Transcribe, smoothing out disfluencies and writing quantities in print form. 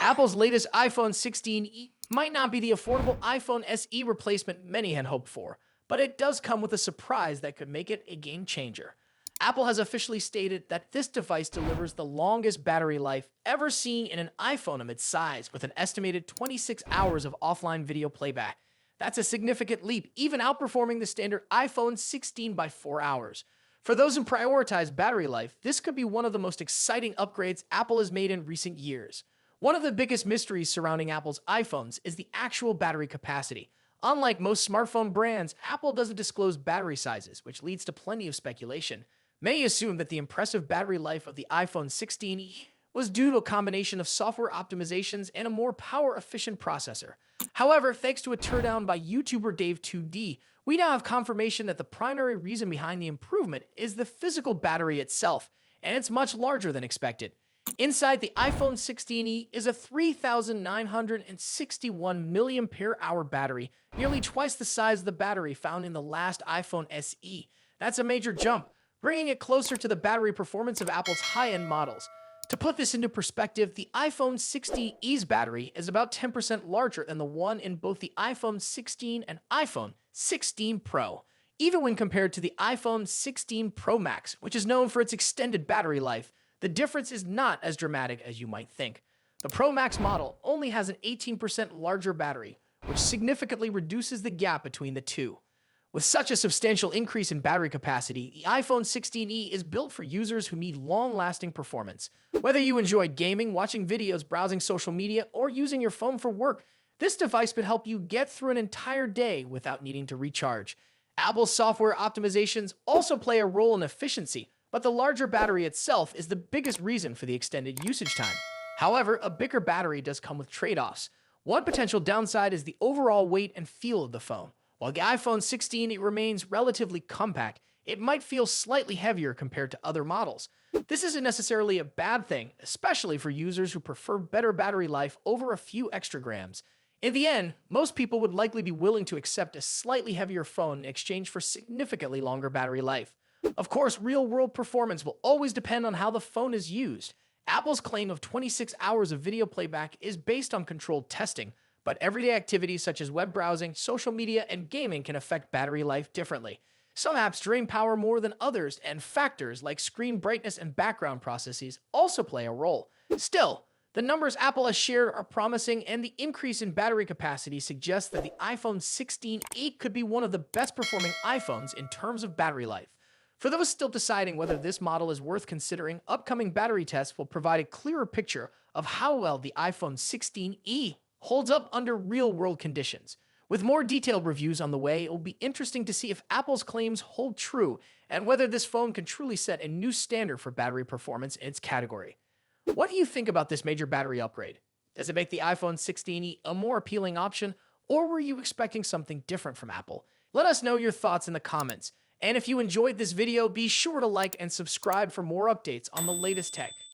Apple's latest iPhone 16e might not be the affordable iPhone SE replacement many had hoped for, but it does come with a surprise that could make it a game changer. Apple has officially stated that this device delivers the longest battery life ever seen in an iPhone of its size, with an estimated 26 hours of offline video playback. That's a significant leap, even outperforming the standard iPhone 16 by 4 hours. For those who prioritize battery life, this could be one of the most exciting upgrades Apple has made in recent years. One of the biggest mysteries surrounding Apple's iPhones is the actual battery capacity. Unlike most smartphone brands, Apple doesn't disclose battery sizes, which leads to plenty of speculation. Many assume that the impressive battery life of the iPhone 16e was due to a combination of software optimizations and a more power-efficient processor. However, thanks to a teardown by YouTuber Dave2D, we now have confirmation that the primary reason behind the improvement is the physical battery itself, and it's much larger than expected. Inside the iPhone 16e is a 3,961 mAh battery, nearly twice the size of the battery found in the last iPhone SE. That's a major jump, bringing it closer to the battery performance of Apple's high-end models. To put this into perspective, the iPhone 16e's battery is about 10% larger than the one in both the iPhone 16 and iPhone 16 Pro, even when compared to the iPhone 16 Pro Max, which is known for its extended battery life. The difference is not as dramatic as you might think. The Pro Max model only has an 18% larger battery, which significantly reduces the gap between the two. With such a substantial increase in battery capacity, the iPhone 16e is built for users who need long-lasting performance. Whether you enjoy gaming, watching videos, browsing social media, or using your phone for work, this device could help you get through an entire day without needing to recharge. Apple's software optimizations also play a role in efficiency, but the larger battery itself is the biggest reason for the extended usage time. However, a bigger battery does come with trade-offs. One potential downside is the overall weight and feel of the phone. While the iPhone 16 remains relatively compact, it might feel slightly heavier compared to other models. This isn't necessarily a bad thing, especially for users who prefer better battery life over a few extra grams. In the end, most people would likely be willing to accept a slightly heavier phone in exchange for significantly longer battery life. Of course, real-world performance will always depend on how the phone is used. Apple's claim of 26 hours of video playback is based on controlled testing, but everyday activities such as web browsing, social media, and gaming can affect battery life differently. Some apps drain power more than others, and factors like screen brightness and background processes also play a role. Still, the numbers Apple has shared are promising, and the increase in battery capacity suggests that the iPhone 16e could be one of the best performing iPhones in terms of battery life. For those still deciding whether this model is worth considering, upcoming battery tests will provide a clearer picture of how well the iPhone 16e holds up under real-world conditions. With more detailed reviews on the way, it will be interesting to see if Apple's claims hold true and whether this phone can truly set a new standard for battery performance in its category. What do you think about this major battery upgrade? Does it make the iPhone 16e a more appealing option, or were you expecting something different from Apple? Let us know your thoughts in the comments. And if you enjoyed this video, be sure to like and subscribe for more updates on the latest tech.